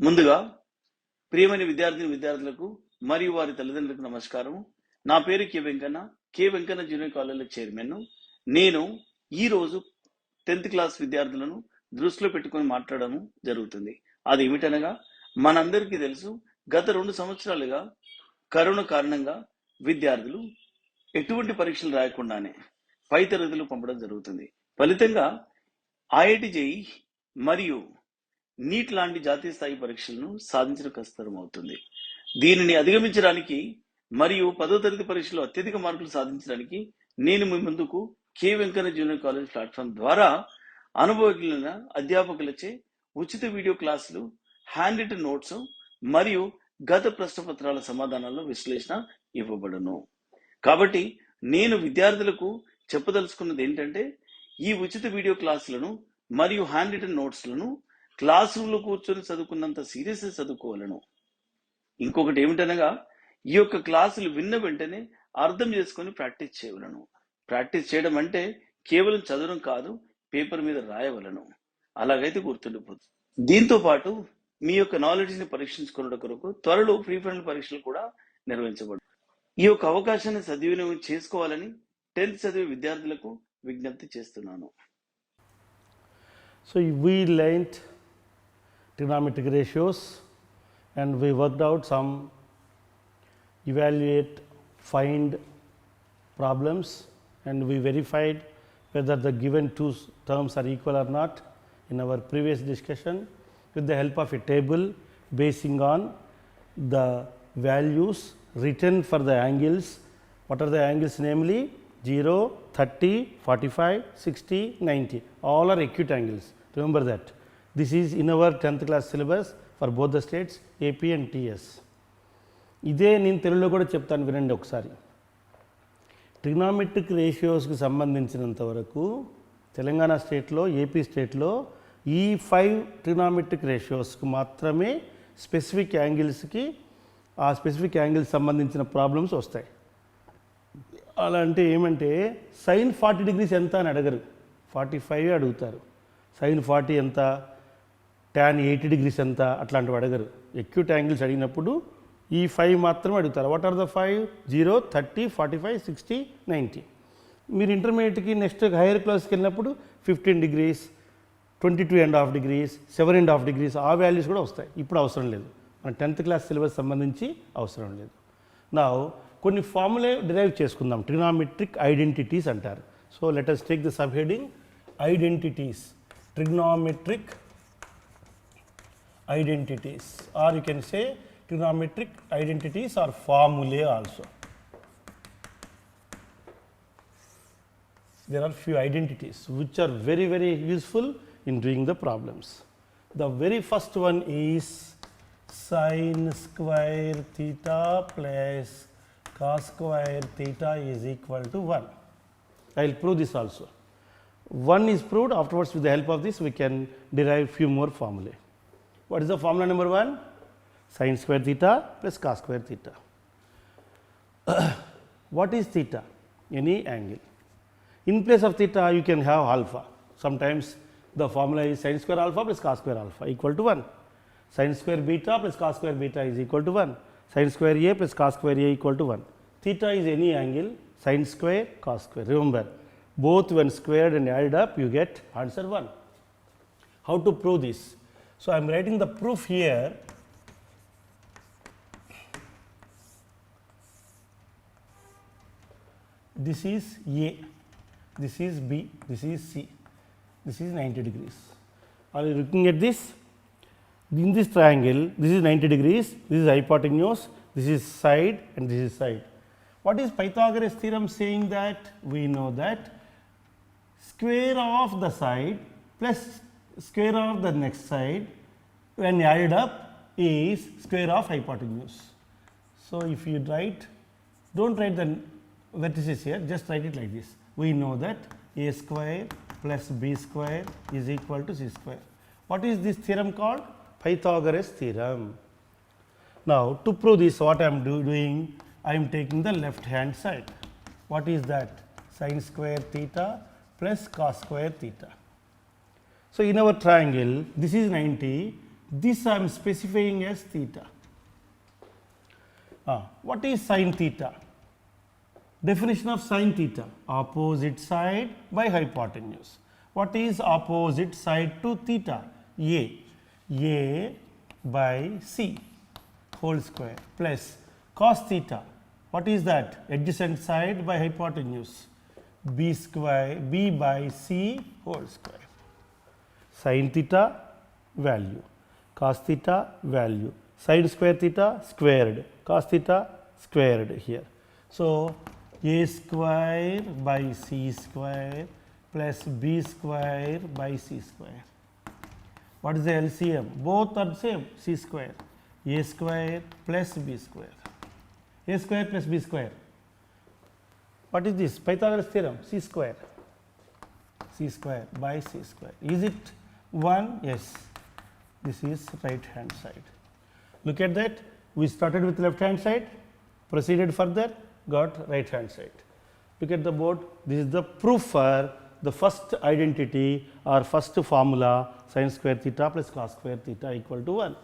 ముందుగా ప్రియమైన విద్యార్థులకు మరియు వారి తల్లిదండ్రులకు నమస్కారం. నా పేరు కె వెంకన్న జూనియర్ కాలేజీలో చైర్మన్. నేను ఈ రోజు 10th క్లాస్ విద్యార్థులను దృష్టిలో పెట్టుకొని మాట్లాడడం జరుగుతుంది. అది ఏమిటనగా, మనందరికీ తెలుసు, గత 2 సంవత్సరాలుగా కరోనా కారణంగా విద్యార్థులు ఎటువంటి పరీక్షలు రాయకుండానే పై తరగతులు పంపడం జరుగుతుంది. ఫలితంగా ఐఐటి జేఈ మరియు నీట్ లాంటి జాతీయ స్థాయి పరీక్షలను సాధించడం కష్టతరం అవుతుంది. దీనిని అధిగమించడానికి మరియు 10వ తరగతి పరీక్షలో అత్యధిక మార్కులు సాధించడానికి నేను మీ ముందుకు K Venkanna junior college platform ద్వారా అనుభవజ్ఞులైన అధ్యాపకులచే ఉచిత వీడియో క్లాసులు, హ్యాండ్ రిటన్ నోట్స్ మరియు గత ప్రశ్నపత్రాల సమాధానాల విశ్లేషణ ఇవ్వబడును. కాబట్టి నేను విద్యార్థులకు చెప్పదలుచుకున్నది ఏంటంటే, ఈ ఉచిత వీడియో క్లాసులను మరియు హ్యాండ్ రిటన్ నోట్స్లను క్లాస్ రూమ్లో కూర్చొని చదువుకున్నంత సీరియస్గా చదువుకోవాలను. ఇంకొకటి ఏమిటనగా, ఈ యొక్క క్లాసులు విన్న వెంటనే అర్థం చేసుకొని ప్రాక్టీస్ చేయవలను. ప్రాక్టీస్ చేయడం అంటే కేవలం చదవడం కాదు, పేపర్ మీద రాయవలను. అలాగైతే గుర్తుండిపోతుంది. దీంతో పాటు మీ యొక్క నాలెడ్జ్ని పరీక్షించుకున్న కొరకు త్వరలో ప్రీ ఫైనల్ పరీక్షలు కూడా నిర్వహించబడు. ఈ యొక్క అవకాశాన్ని సద్వినియోగం చేసుకోవాలని 10th చదివే విద్యార్థులకు విజ్ఞప్తి చేస్తున్నాను. So we learnt trigonometric ratios and we worked out some evaluate, find problems, and we verified whether the given two terms are equal or not in our previous discussion with the help of a table basing on the values written for the angles. What are the angles? Namely 0, 30, 45, 60, 90. All are acute angles. Remember that. This is in our 10th class syllabus for both the states, AP and TS. ఇదే నేను తెలుగులో కూడా చెప్తాను, వినండి ఒకసారి. Trigonometric రేషియోస్కి సంబంధించినంత వరకు తెలంగాణ స్టేట్లో, ఏపీ స్టేట్లో ఈ 5 ట్రిగ్నామెట్రిక్ రేషియోస్కి మాత్రమే స్పెసిఫిక్ యాంగిల్స్కి ఆ స్పెసిఫిక్ యాంగిల్స్ సంబంధించిన ప్రాబ్లమ్స్ వస్తాయి. అలా అంటే ఏమంటే, సైన్ 40 degrees ఎంత అని అడగరు, 45 అడుగుతారు. సైన్ 40 ఎంత, tan 80 degrees ఎంత, అట్లాంటివి అడగరు. ఎక్యూట్ యాంగిల్స్ అడిగినప్పుడు ఈ 5 మాత్రమే అడుగుతారు. What are the 5? 0, 30, 45, 60, 90. మీరు ఇంటర్మీడియట్కి నెక్స్ట్ హైయర్ క్లాస్కి వెళ్ళినప్పుడు 15 degrees, 22.5 degrees, 7.5 degrees ఆ వాల్యూస్ కూడా వస్తాయి. ఇప్పుడు అవసరం లేదు, మన 10th క్లాస్ సిలబస్ సంబంధించి అవసరం లేదు. నా కొన్ని ఫార్ములే డిరైవ్ చేసుకుందాం, ట్రిగ్నామెట్రిక్ ఐడెంటిటీస్ అంటారు. So let us take the subheading identities, trigonometric identities, or you can say trigonometric identities or formulae also. There are few identities which are very very useful in doing the problems. The very first one is sin square theta plus cos square theta is equal to 1. I will prove this also. 1 is proved. Afterwards, with the help of this we can derive few more formulae. What is the formula number 1? Sin square theta plus cos square theta. What is theta? Any angle. In place of theta you can have alpha. Sometimes the formula is sin square alpha plus cos square alpha equal to 1. Sin square beta plus cos square beta is equal to 1. Sin square a plus cos square a equal to 1. Theta is any angle, sin square, cos square. Remember, both when squared and added up you get answer 1. How to prove this? So I am writing the proof here. This is A, this is B, this is C, this is 90 degrees. Are you looking at this? In this triangle, this is 90 degrees, this is hypotenuse, this is side and this is side. What is Pythagoras theorem saying? That we know that square of the side plus square of the next side when added up is square of hypotenuse. So if you write, don't write the vertices here, just write it like this. We know that a square plus b square is equal to c square. What is this theorem called? Pythagoras theorem. Now to prove this, what I am doing, I am taking the left hand side. What is that? Sin square theta plus cos square theta. So in our triangle, this is 90, This I am specifying as theta. What is sin theta? Definition of sin theta: opposite side by hypotenuse. What is opposite side to theta? A by c whole square plus cos theta. What is that? Adjacent side by hypotenuse, b square, b by c whole square. Sin theta value, cos theta value, sin square theta squared, cos theta squared here. So a square by c square plus b square by c square. What is the LCM? Both are same, c square. A square plus b square. A square plus b square. What is this? Pythagoras theorem, c square. C square by c square. Is it 1? Yes. This is right hand side. Look at that. We started with left hand side, proceeded further, got right hand side. Look at the board. This is the proof for the first identity or first formula, sin square theta plus cos square theta equal to 1.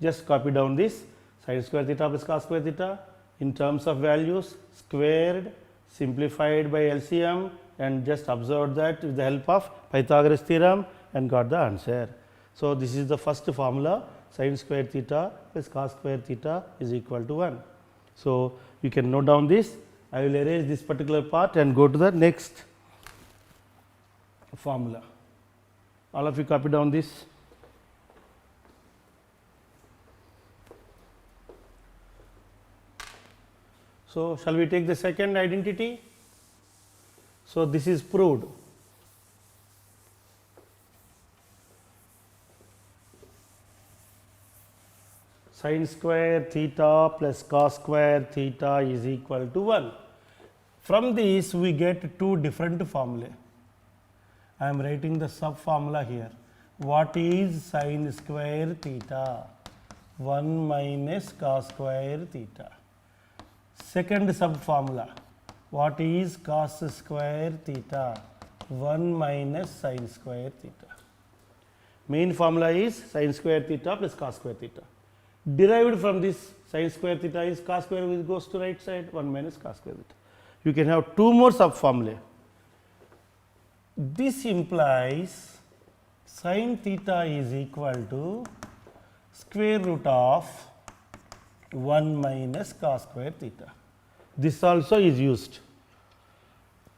Just copy down this sin square theta plus cos square theta in terms of values, squared, simplified by LCM, and just observe that with the help of Pythagoras theorem and got the answer. So this is the first formula, sin square theta plus cos square theta is equal to 1. So you can note down this. I will erase this particular part and go to the next formula. All of you copy down this. So shall we take the second identity? So this is proved. Sin square theta plus cos square theta is equal to 1. From this we get two different formulae. I am writing the sub formula here. What is sin square theta? 1 minus cos square theta. Second sub formula. What is cos square theta? 1 minus sin square theta. Main formula is sin square theta plus cos square theta. Derived from this, sin square theta is cos square which goes to right side, 1 minus cos square theta. You can have two more sub formulae. This implies sin theta is equal to square root of 1 minus cos square theta. This also is used.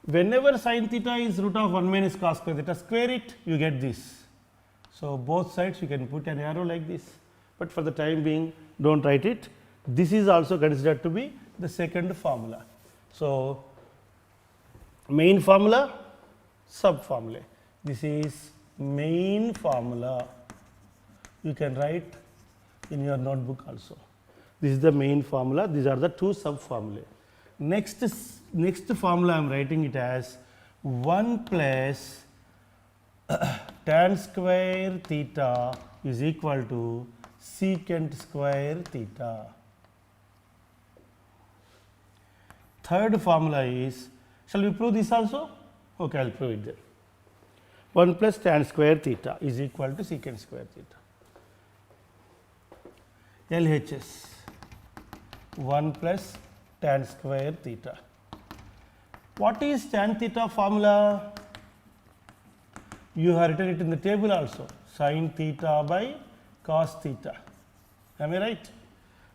Whenever sin theta is root of 1 minus cos square theta, square it, you get this. So both sides you can put an arrow like this, but for the time being don't write it. This is also considered to be the second formula. So main formula, sub formula. This is main formula. You can write in your notebook also. This is the main formula. These are the two sub formulae. Next formula I am writing it as 1 plus tan square theta is equal to secant square theta. Third formula is, shall we prove this also? Okay, I will prove it there. 1 plus tan square theta is equal to secant square theta. LHS 1 plus tan square theta. What is tan theta formula? You have written it in the table also. Sin theta by cos theta. Am I right?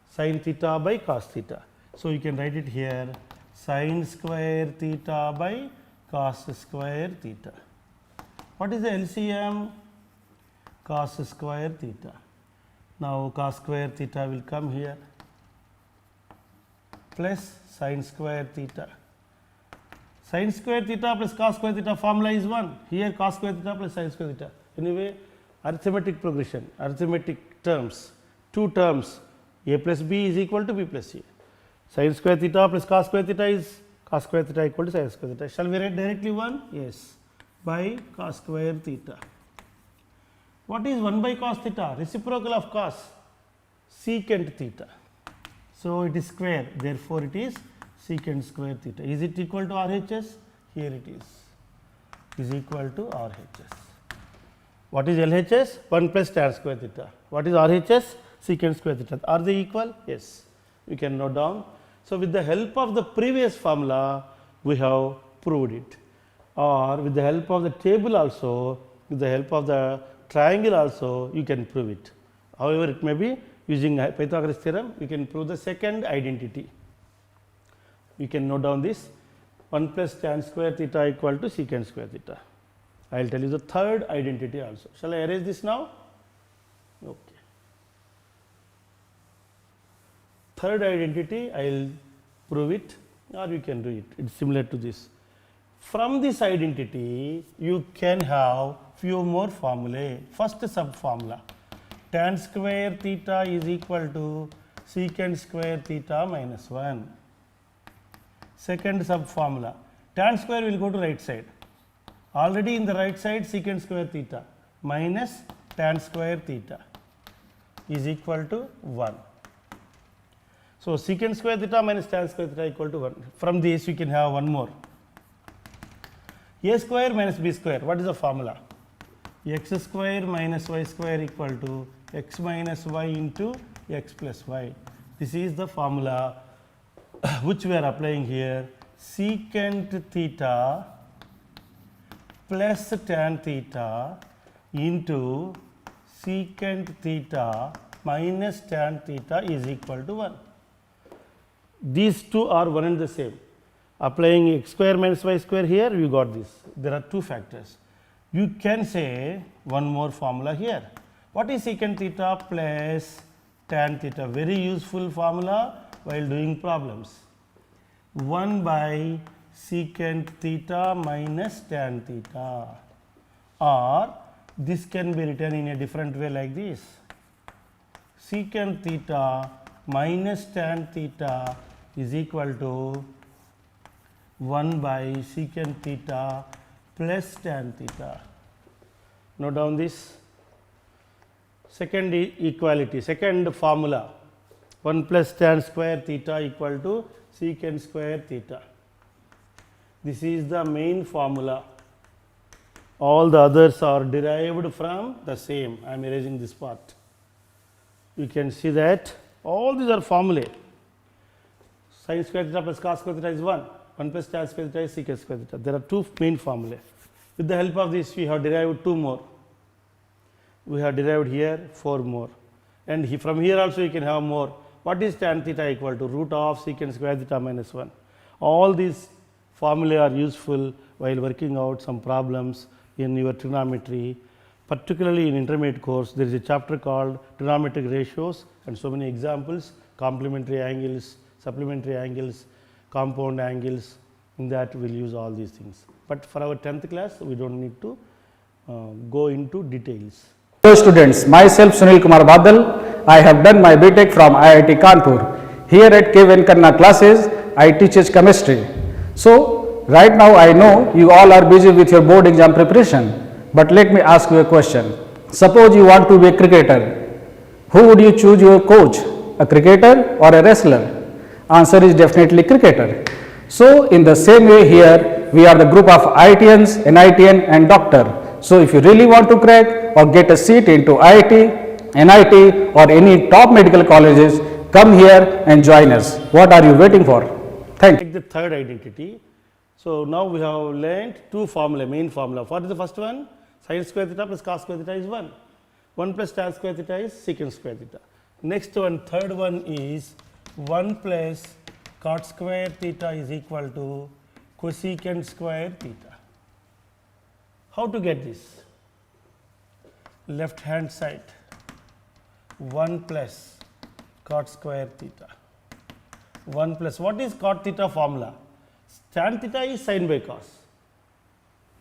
Sin theta by cos theta. So you can write it here, sin square theta by cos square theta. What is the LCM? Cos square theta. Now cos square theta will come here plus sin square theta. Sin square theta plus cos square theta formula is 1. Here cos square theta plus sin square theta. Anyway, arithmetic progression, arithmetic terms, two terms, a plus b is equal to b plus c. Sin square theta plus cos square theta is cos square theta equal to sin square theta. Shall we write directly 1? Yes. By cos square theta. What is 1 by cos theta? Reciprocal of cos, secant theta. So it is square, therefore it is secant square theta. Is it equal to RHS? Here it is equal to RHS. What is LHS? 1 plus tan square theta. What is RHS? Secant square theta. Are they equal? Yes. We can note down. So, with the help of the previous formula, we have proved it, or with the help of the table also, with the help of the triangle also, you can prove it. However, it may be using Pythagoras theorem, you can prove the second identity. You can note down this 1 plus tan square theta equal to secant square theta. I will tell you the third identity also. Shall I erase this now? Okay. Third identity, I will prove it, or you can do it. It is similar to this. From this identity, you can have few more formulae. First sub formula, tan square theta is equal to secant square theta minus 1. Second sub formula, tan square will go to right side. Already in the right side, secant square theta minus tan square theta is equal to 1. So, secant square theta minus tan square theta equal to 1. From this, we can have one more. A square minus b square. What is the formula? X square minus y square equal to x minus y into x plus y. This is the formula which we are applying here. Secant theta plus tan theta into secant theta minus tan theta is equal to 1. These two are one and the same. Applying x square minus y square here, you got this. There are two factors. You can say one more formula here. What is secant theta plus tan theta? Very useful formula while doing problems. 1 by secant theta minus tan theta, or this can be written in a different way like this. Secant theta minus tan theta is equal to 1 by secant theta plus tan theta. Note down this. Second equality, second formula, 1 plus tan square theta equal to secant square theta. This is the main formula. All the others are derived from the same. I am erasing this part. You can see that all these are formulae. Sin square theta plus cos square theta is 1. 1 plus tan square theta is secant square theta. There are two main formulae. With the help of this, we have derived 2 more. We have derived here 4 more. And from here also you can have more. What is tan theta equal to? Root of secant square theta minus 1. All these formulae are useful while working out some problems in your trigonometry. Particularly in intermediate course, there is a chapter called trigonometric ratios and so many examples, complementary angles, supplementary angles, compound angles. In that we will use all these things. But for our 10th class, we do not need to go into details. Hello students, myself Sunil Kumar Badal. I have done my BTech from IIT Kanpur. Here at K. Venkanna classes, I teach chemistry. So, right now I know you all are busy with your board exam preparation. But let me ask you a question. Suppose you want to be a cricketer. Who would you choose your coach? A cricketer or a wrestler? Answer is definitely cricketer. So, in the same way here, we are the group of IITians, NITian and doctor. So, if you really want to crack or get a seat into IIT, NIT or any top medical colleges, come here and join us. What are you waiting for? Thank you. Take the third identity. So, now we have learned two formulae, main formula. What is the first one? Sin square theta plus cos square theta is 1. 1 plus tan square theta is secant square theta. Next one, third one is 1 plus cot square theta is equal to cosecant square theta. How to get this? Left hand side, 1 plus cot square theta. 1 plus, what is cot theta formula? Tan theta is sin by cos.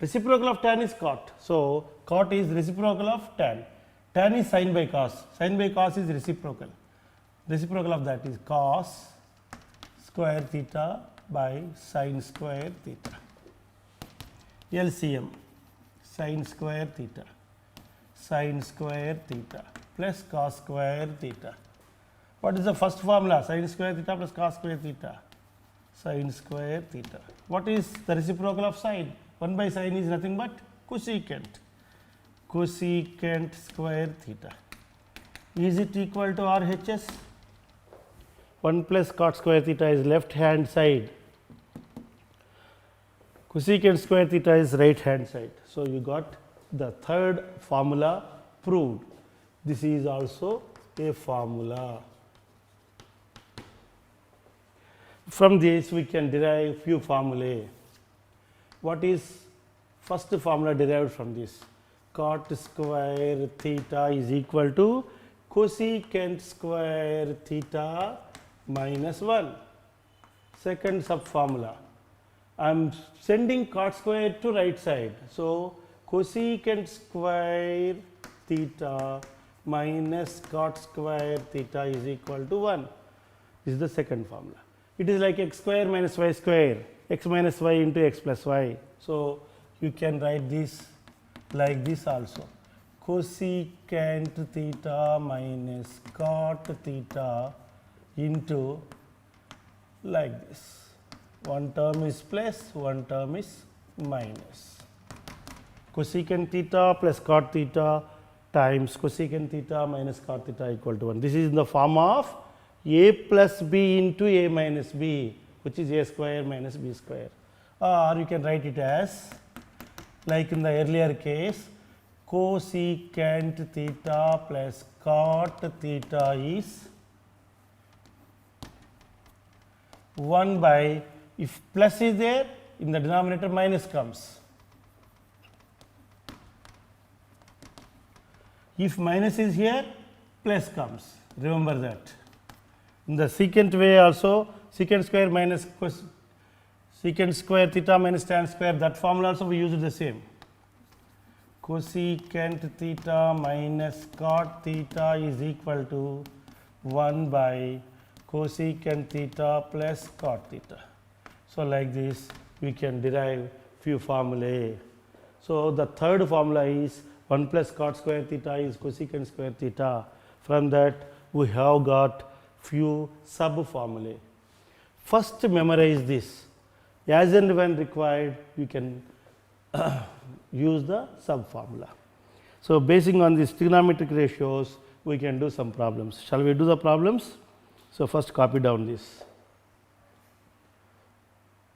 Reciprocal of tan is cot. So, cot is reciprocal of tan. Tan is sin by cos. Sin by cos is reciprocal. Reciprocal of that is cos square theta by sin square theta. LCM, sin square theta plus cos square theta. What is the first formula? Sin square theta plus cos square theta. Sin square theta. What is the reciprocal of sin? 1 by sin is nothing but cosecant. cosecant square theta. Is it equal to RHS? 1 plus cot square theta is left hand side, cosecant square theta is right hand side. So, you got the third formula proved. This is also a formula. From this we can derive few formulae. What is first formula derived from this? Cot square theta is equal to cosecant square theta minus 1. Second sub formula, I am sending cot square to right side. So, cosecant square theta minus cot square theta is equal to 1. This is the second formula. It is like x square minus y square, x minus y into x plus y. So, you can write this like this also. Cosecant theta minus cot theta into like this. One term is plus, one term is minus. Cosecant theta plus cot theta times cosecant theta minus cot theta equal to 1. This is in the form of a plus b into a minus b, which is a square minus b square. Or you can write it as, like in the earlier case, cosecant theta plus cot theta is 1 by, if plus is there, in the denominator minus comes. If minus is here, plus comes. Remember that. In the secant way also, secant square minus secant square theta minus tan square, that formula also we use the same. Cosecant theta minus cot theta is equal to 1 by cosecant theta plus cot theta. So, like this we can derive few formulae. So, the third formula is 1 plus cot square theta is cosecant square theta. From that we have got few sub formulae. First memorize this. As and when required, you can use the sub formula. So, basing on these trigonometric ratios, we can do some problems. Shall we do the problems? So, first copy down this.